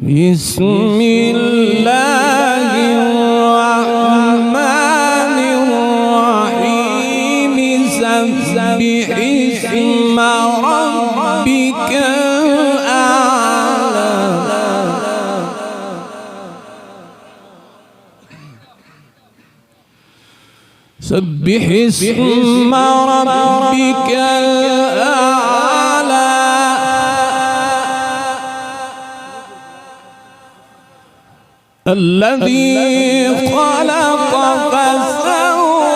بسم الله الرحمن الرحيم سبح اسم ربك الأعلى سبح اسم ربك الأعلى الذي خلق فسوى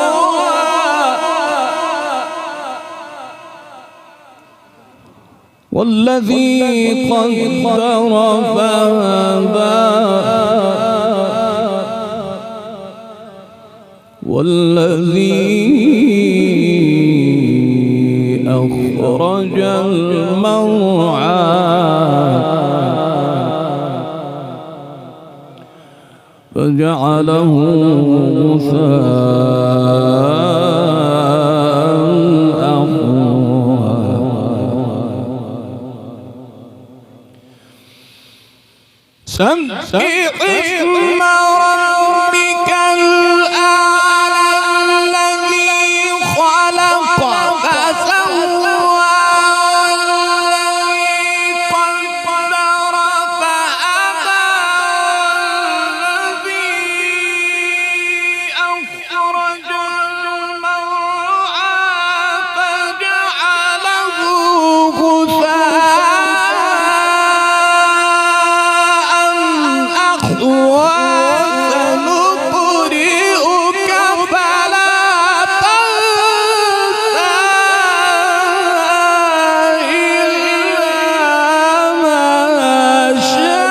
والذي قدر فهدى والذي أخرج المرعى فجعله غثاء أحوى سبح اسم ربك الأعلى الذي خلق فسوى والذي قدر فهدى والذي أخرج المرعى فجعله غثاء سنقرئك فلا تنسى إلا ما شاء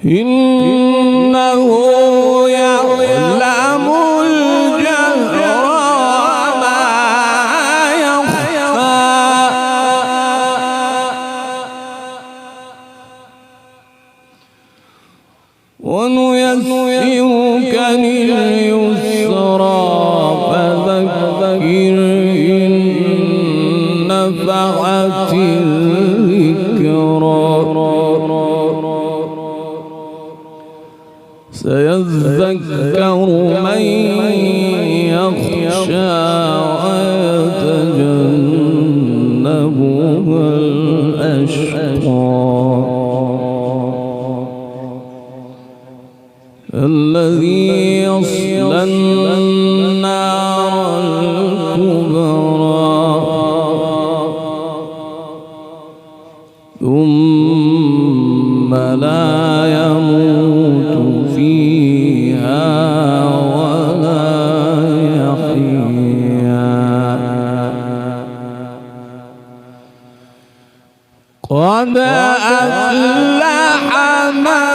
إنه يعلم الجهر وما يخفى ونيسرك لليسرى فذكر إن نفعت الذكرى سيذكر من يخشى ويتجنبها الأشقى الذي يصلى النار الكبرى ثم لا يموت فيها ولا يحيا قد أفلح من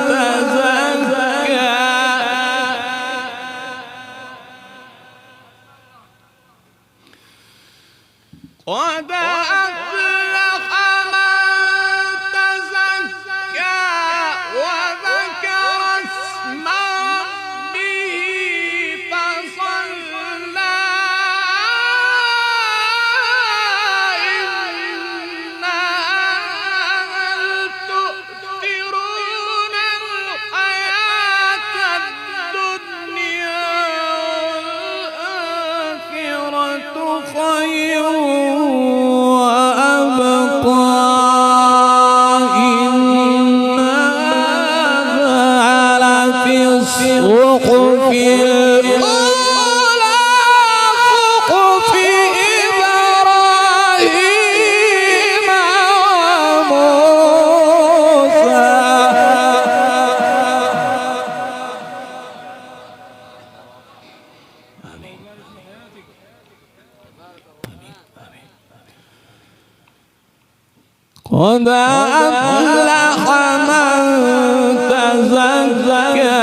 تزكى قد أفلح من تزكى وذكر اسم ربه فصلى إن هذا تؤثرون الحياة الدنيا والآخرة خير وأبقى إن هذا لفي الصحف الأولى صحف إبراهيم وموسى قد أفلح من تزكى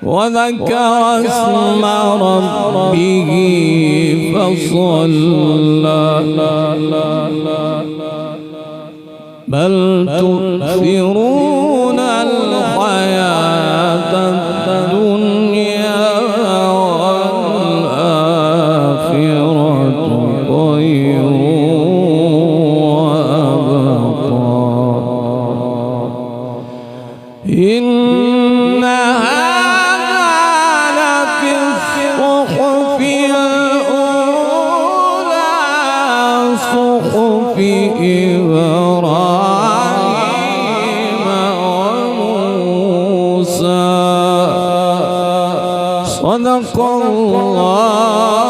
وذكر اسم ربه فصلى بل تؤثرون الحياة الدنيا والآخرة خير وأبقى إن هذا لفي الصحف الأولى صحف إبراهيم وموسى صدق الله